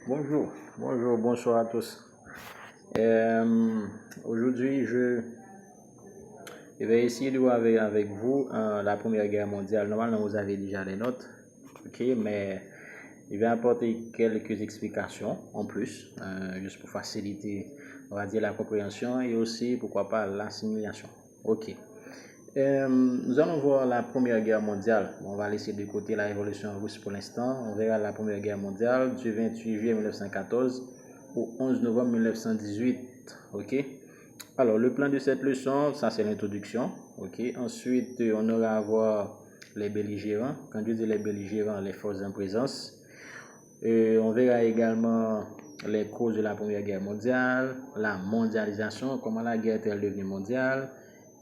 Bonsoir à tous. Euh, Aujourd'hui, je vais essayer de voir avec vous la Première Guerre mondiale. Normalement, vous avez déjà les notes, ok, mais je vais apporter quelques explications en plus, juste pour faciliter, on va dire, la compréhension et aussi, pourquoi pas, l'assimilation. Ok. Nous allons voir la Première Guerre mondiale. On va laisser de côté la révolution russe pour l'instant. On verra la Première Guerre mondiale du 28 juillet 1914 au 11 novembre 1918. Ok. Alors, le plan de cette leçon, ça c'est l'introduction. Ok. Ensuite, on aura à voir les belligérants. Quand je dis les belligérants, les forces en présence. On verra également les causes de la Première Guerre mondiale, la mondialisation, comment la guerre est devenue mondiale,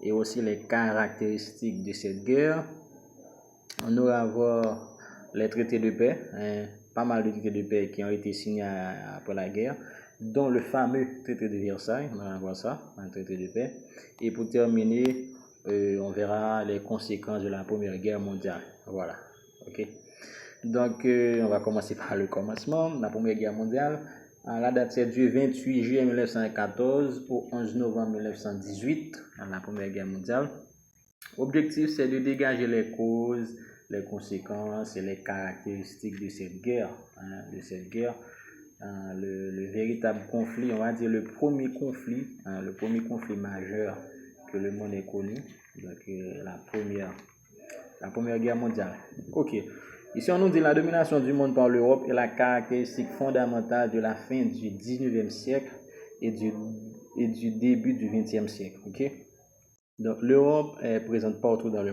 et aussi les caractéristiques de cette guerre. On aura à voir les traités de paix, pas mal de traités de paix qui ont été signés après la guerre, dont le fameux traité de Versailles. On va voir ça, un traité de paix. Et pour terminer, on verra les conséquences de la Première Guerre mondiale. Voilà. Ok. Donc, on va commencer par le commencement, la Première Guerre mondiale. La date, c'est du 28 juillet 1914 au 11 novembre 1918, la Première Guerre mondiale. L'objectif, c'est de dégager les causes, les conséquences et les caractéristiques de cette guerre. Le véritable conflit, on va dire le premier conflit majeur que le monde ait connu, donc la première Guerre mondiale. Ok. Ici, on nous dit la domination du monde par l'Europe est la caractéristique fondamentale de la fin du 19e siècle et du début du 20e siècle. Ok. Donc, l'Europe est présente partout dans le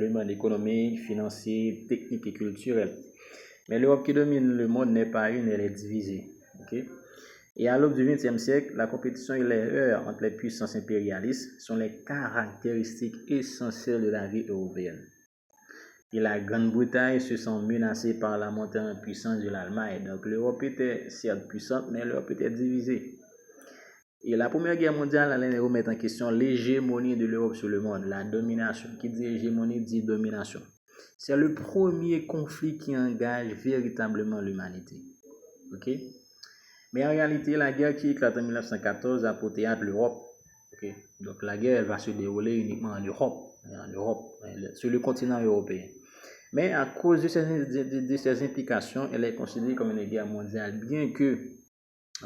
monde économique, financier, technique et culturel. Mais l'Europe qui domine le monde n'est pas une, elle est divisée. Ok. Et à l'aube du XXe siècle, la compétition et les heurts entre les puissances impérialistes sont les caractéristiques essentielles de la vie européenne. Et la Grande-Bretagne se sent menacée par la montée en puissance de l'Allemagne. Donc l'Europe était certes puissante, mais l'Europe était divisée. Et la Première Guerre mondiale allait remettre en question l'hégémonie de l'Europe sur le monde, la domination. Qui dit hégémonie dit domination. C'est le premier conflit qui engage véritablement l'humanité. Ok? Mais en réalité, la guerre qui éclate en 1914 a pour théâtre l'Europe. Okay? Donc la guerre elle va se dérouler uniquement en Europe, sur le continent européen. Mais à cause de ces implications, elle est considérée comme une guerre mondiale, bien que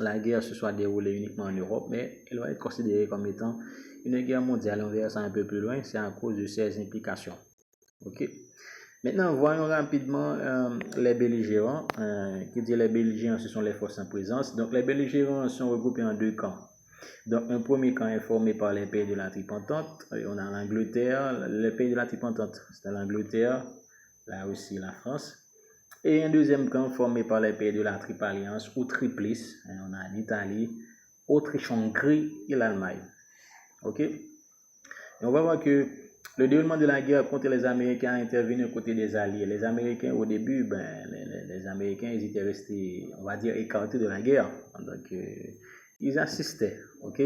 la guerre se soit déroulée uniquement en Europe, mais elle va être considérée comme étant une guerre mondiale. On verra ça un peu plus loin, c'est à cause de ces implications. Ok. Maintenant, voyons rapidement les belligérants. Qui dit les belligérants, ce sont les forces en présence. Donc, les belligérants sont regroupés en deux camps. Donc, un premier camp est formé par les pays de la Triple Entente. On a l'Angleterre, les pays de la Triple Entente, c'est l'Angleterre, la Russie, la France. Et un deuxième camp formé par les pays de la Triple Alliance ou Triplice. On a l'Italie, Autriche-Hongrie et l'Allemagne. Ok? Et on va voir que le déroulement de la guerre contre les Américains a intervenu aux côtés des Alliés. Les Américains, au début, les Américains, ils étaient restés, on va dire, écartés de la guerre. Donc, ils assistaient. Ok?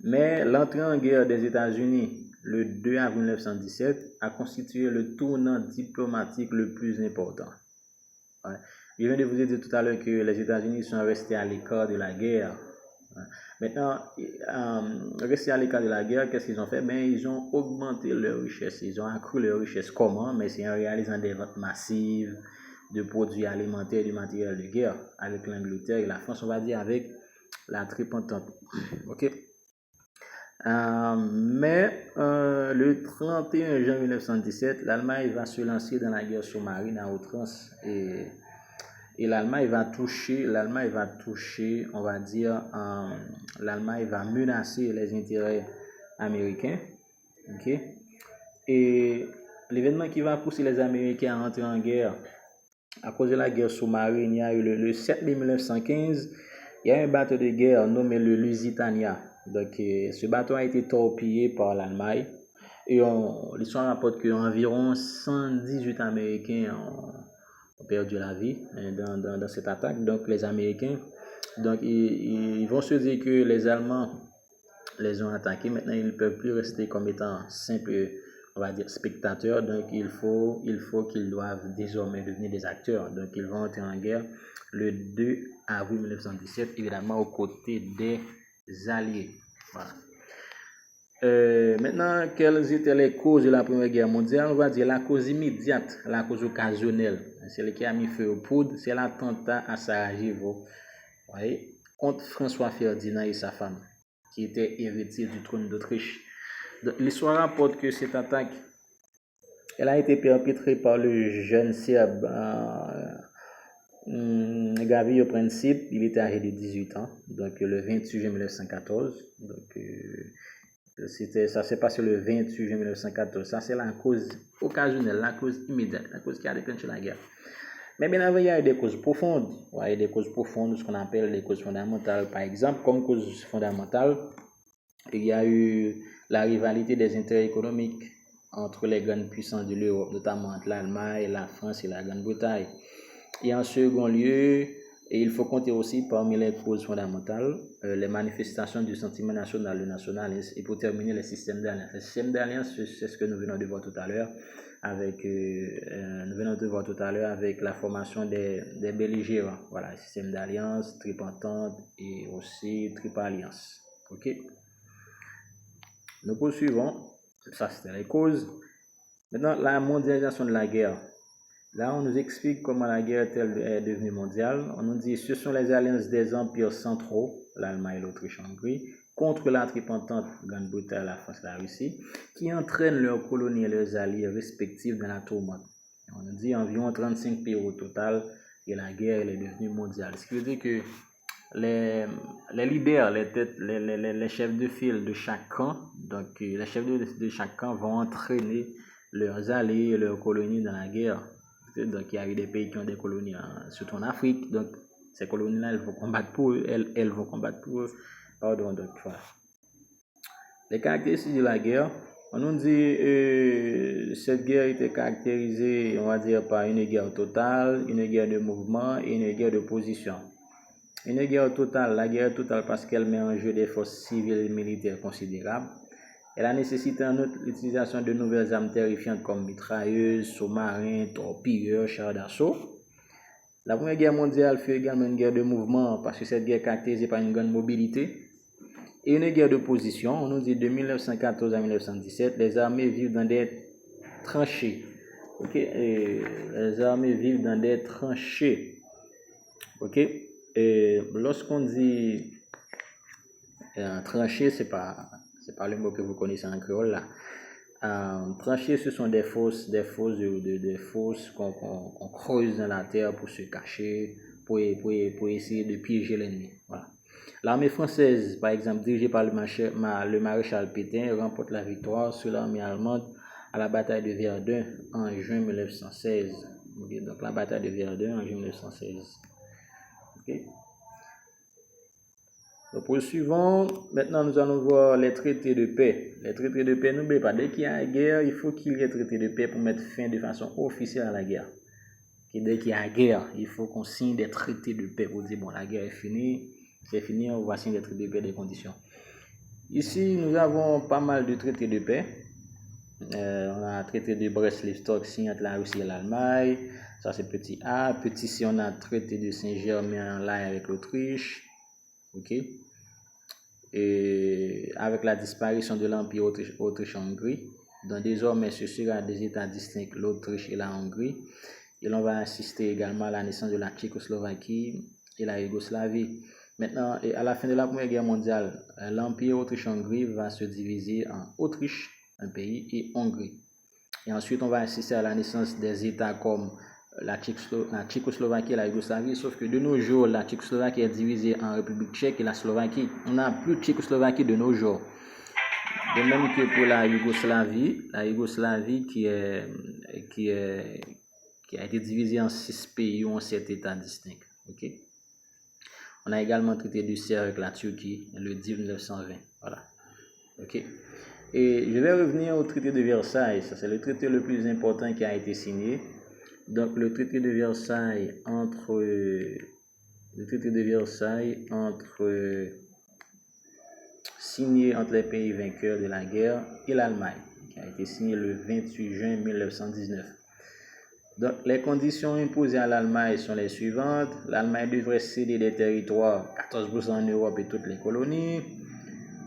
Mais l'entrée en guerre des États-Unis le 2 avril 1917 a constitué le tournant diplomatique le plus important. Ouais. Je viens de vous dire tout à l'heure que les États-Unis sont restés à l'écart de la guerre. Maintenant, restés à l'écart de la guerre, qu'est-ce qu'ils ont fait? Ils ont augmenté leur richesse. Ils ont accru leur richesse. Comment? Mais c'est en réalisant des ventes massives de produits alimentaires et du matériel de guerre avec l'Angleterre et la France, on va dire avec la Triple Entente. Ok? Le 31 juin 1917, l'Allemagne va se lancer dans la guerre sous-marine à outrance et l'Allemagne va toucher, on va dire, l'Allemagne va menacer les intérêts américains. Ok? Et l'événement qui va pousser les Américains à entrer en guerre à cause de la guerre sous-marine, il y a eu le 7 mai 1915, il y a un bateau de guerre nommé le Lusitania. Donc, ce bateau a été torpillé par l'Allemagne. Et l'histoire rapporte qu'environ 118 Américains ont perdu la vie dans cette attaque. Donc, les Américains, ils vont se dire que les Allemands les ont attaqués. Maintenant, ils ne peuvent plus rester comme étant simples on va dire, spectateurs. Donc, il faut qu'ils doivent désormais devenir des acteurs. Donc, ils vont entrer en guerre le 2 avril 1917, évidemment, aux côtés des Alliés. Voilà. Maintenant, quelles étaient les causes de la Première Guerre mondiale? On va dire la cause immédiate, la cause occasionnelle, celle qui a mis feu aux poudres, c'est l'attentat à Sarajevo, voyez, contre François Ferdinand et sa femme, qui était héritier du trône d'Autriche. L'histoire rapporte que cette attaque, elle a été perpétrée par le jeune Serbe Gavrilo Princip. Il était âgé de 18 ans, donc le 28 juin 1914. Donc, ça s'est passé le 28 juin 1914. Ça, c'est la cause occasionnelle, la cause immédiate, la cause qui a déclenché la guerre. Mais bien avant, il y a des causes profondes. Il y a des causes profondes, ce qu'on appelle des causes fondamentales. Par exemple, comme cause fondamentale, il y a eu la rivalité des intérêts économiques entre les grandes puissances de l'Europe, notamment entre l'Allemagne, la France et la Grande-Bretagne. Et en second lieu, et il faut compter aussi parmi les causes fondamentales les manifestations du sentiment national, le nationalisme, et pour terminer, les systèmes d'alliance. Les systèmes d'alliance, c'est ce que nous venons de voir tout à l'heure avec la formation des belligérants. Voilà, système d'alliance, triple entente et aussi triple alliance. Ok. Nous poursuivons. Ça, c'était les causes. Maintenant, la mondialisation de la guerre. Là, on nous explique comment la guerre est devenue mondiale. On nous dit que ce sont les alliances des empires centraux, l'Allemagne, l'Autriche, l'Hongrie, contre la triple entente, Grande-Bretagne, la France, la Russie, qui entraînent leurs colonies et leurs alliés respectifs dans la tourmente. On nous dit environ 35 pays au total et la guerre elle est devenue mondiale. Ce qui veut dire que les leaders, les chefs de file de chaque camp, donc les chefs de chaque camp vont entraîner leurs alliés et leurs colonies dans la guerre. Donc il y a eu des pays qui ont des colonies, surtout en Afrique. Donc ces colonies-là, elles vont combattre pour eux. Elles vont combattre pour eux. Pardon, donc voilà. Les caractéristiques de la guerre, on nous dit cette guerre était caractérisée, on va dire, par une guerre totale, une guerre de mouvement et une guerre de position. Une guerre totale, la guerre totale parce qu'elle met en jeu des forces civiles et militaires considérables. Elle a nécessité en outre l'utilisation de nouvelles armes terrifiantes comme mitrailleuses, sous-marins, torpilleurs, chars d'assaut. La Première Guerre mondiale fut également une guerre de mouvement parce que cette guerre est caractérisée par une grande mobilité. Et une guerre de position, on nous dit de 1914 à 1917, les armées vivent dans des tranchées. Et les armées vivent dans des tranchées. Et lorsqu'on dit tranchées, c'est pas le mot que vous connaissez en créole là. Tranchées, ce sont des fosses qu'on creuse dans la terre pour se cacher, pour essayer de piéger l'ennemi. Voilà. L'armée française, par exemple, dirigée par le maréchal Pétain, remporte la victoire sur l'armée allemande à la bataille de Verdun en juin 1916. Donc la bataille de Verdun en juin 1916. Donc, poursuivons. Maintenant, nous allons voir les traités de paix. Les traités de paix, n'oubliez pas, dès qu'il y a une guerre, il faut qu'il y ait un traité de paix pour mettre fin de façon officielle à la guerre. Dès qu'il y a une guerre, il faut qu'on signe des traités de paix pour dire, bon, la guerre est finie, c'est fini, on va signer des traités de paix, des conditions. Ici, nous avons pas mal de traités de paix. On a un traité de Brest-Litovsk signé entre la Russie et l'Allemagne. Ça, c'est petit A. Petit C, on a un traité de Saint-Germain-en-Laye avec l'Autriche. Et avec la disparition de l'Empire Autriche-Hongrie, donc désormais ce sera des États distincts, l'Autriche et la Hongrie. Et l'on va assister également à la naissance de la Tchécoslovaquie et la Yougoslavie. Maintenant, à la fin de la Première Guerre mondiale, l'Empire Autriche-Hongrie va se diviser en Autriche, un pays, et Hongrie. Et ensuite, on va assister à la naissance des États comme la Tchécoslovaquie et la Yougoslavie, sauf que de nos jours, la Tchécoslovaquie est divisée en République tchèque et la Slovaquie. On n'a plus de Tchécoslovaquie de nos jours. De même que pour la Yougoslavie qui a été divisée en 6 pays ou en 7 États distincts. On a également traité du CER avec la Turquie le 10 1920. Voilà. Et je vais revenir au traité de Versailles. Ça, c'est le traité le plus important qui a été signé. Donc, le traité de Versailles signé entre les pays vainqueurs de la guerre et l'Allemagne. qui a été signé le 28 juin 1919. Donc, les conditions imposées à l'Allemagne sont les suivantes. L'Allemagne devrait céder des territoires, 14% en Europe et toutes les colonies.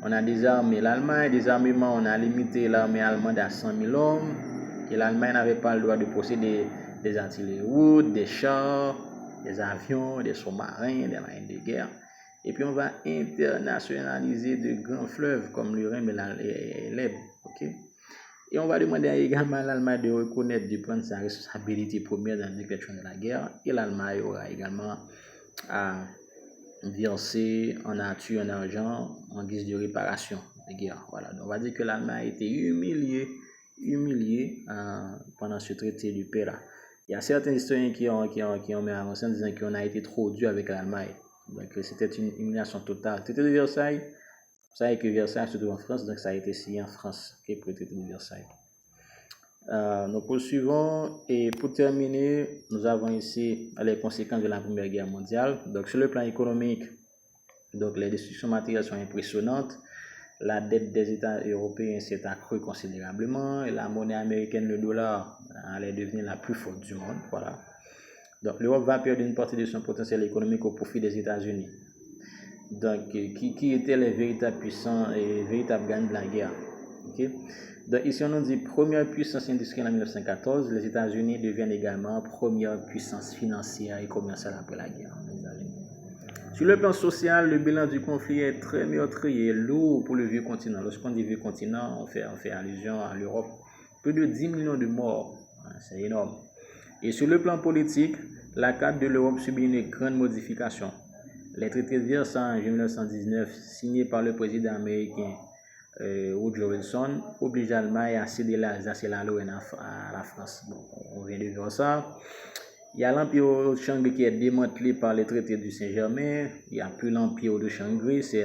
On a désarmé l'Allemagne. Désarmement, on a limité l'armée allemande à 100 000 hommes. Et l'Allemagne n'avait pas le droit de posséder des artilleries, des chars, des avions, des sous-marins, des marines de guerre. Et puis on va internationaliser de grands fleuves comme le Rhin et l'Elbe. Okay? Et on va demander également à l'Allemagne de reconnaître, de prendre sa responsabilité première dans la déclaration de la guerre. Et l'Allemagne aura également à verser en nature, en argent, en guise de réparation de guerre. Voilà. Donc on va dire que l'Allemagne a été humiliée pendant ce traité de paix là. Il y a certains historiens qui ont mis avancé en disant qu'on a été trop dur avec l'Allemagne. Donc c'était une humiliation totale. Le traité de Versailles, vous savez que Versailles se trouve en France, donc ça a été signé en France pour le traité de Versailles. Nous poursuivons et pour terminer, nous avons ici les conséquences de la Première Guerre mondiale. Donc sur le plan économique, donc les destructions matérielles sont impressionnantes. La dette des États européens s'est accrue considérablement et la monnaie américaine, le dollar, allait devenir la plus forte du monde. Voilà. Donc l'Europe va perdre une partie de son potentiel économique au profit des États-Unis. Donc qui étaient les véritables puissants et véritables gagnants de la guerre. Okay? Donc ici on nous dit première puissance industrielle en 1914, les États-Unis deviennent également première puissance financière et commerciale après la guerre. Sur le plan social, le bilan du conflit est très meurtrier et lourd pour le vieux continent. Lorsqu'on dit vieux continent, on fait allusion à l'Europe. Plus de 10 millions de morts, c'est énorme. Et sur le plan politique, la carte de l'Europe subit une grande modification. Les traités de Versailles en 1919, signés par le président américain Woodrow Wilson, obligent l'Allemagne à céder l'Alsace et la Lorraine à la France. Bon, on vient de voir ça. Il y a l'empire de Shangri qui est démantelé par les traités du Saint-Germain. Il n'y a plus l'empire de Shangri, c'est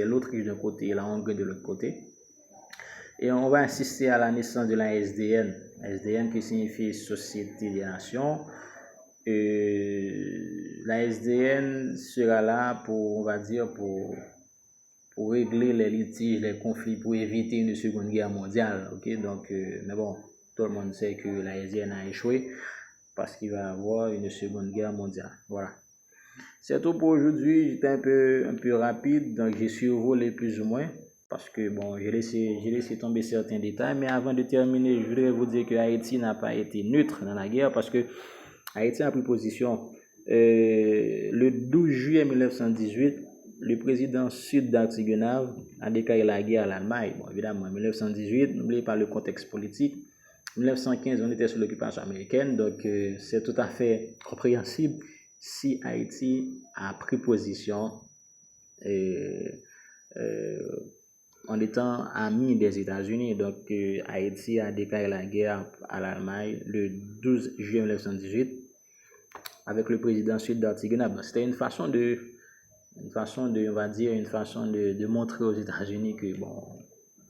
l'Autriche d'un côté et la Hongrie de l'autre côté. Et on va assister à la naissance de la SDN. SDN qui signifie Société des Nations. La SDN sera là pour, on va dire, pour régler les litiges, les conflits, pour éviter une seconde guerre mondiale. Okay? Donc, mais bon, tout le monde sait que la SDN a échoué parce qu'il va y avoir une seconde guerre mondiale. Voilà. C'est tout pour aujourd'hui. J'étais un peu rapide, donc j'ai survolé plus ou moins parce que bon, j'ai laissé tomber certains détails. Mais avant de terminer, je voudrais vous dire que Haïti n'a pas été neutre dans la guerre parce que Haïti a pris position le 12 juillet 1918. Le président sud d'Artigunave a déclaré la guerre à l'Allemagne. Bon, évidemment, en 1918, n'oubliez pas le contexte politique. En 1915, on était sous l'occupation américaine, donc c'est tout à fait compréhensible si Haïti a pris position en étant ami des États-Unis. Donc Haïti a déclaré la guerre à l'Allemagne le 12 juillet 1918 avec le président sud d'Artigunave. C'était une façon de montrer aux États-Unis que bon,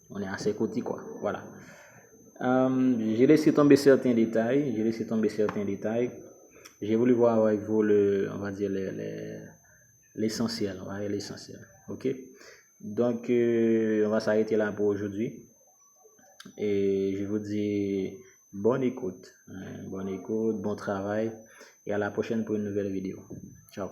on est à ses côtés, quoi. Voilà. J'ai laissé tomber certains détails. J'ai voulu voir avec vous l'essentiel. Ok. Donc, on va s'arrêter là pour aujourd'hui. Et je vous dis bonne écoute, bon travail. Et à la prochaine pour une nouvelle vidéo. Ciao.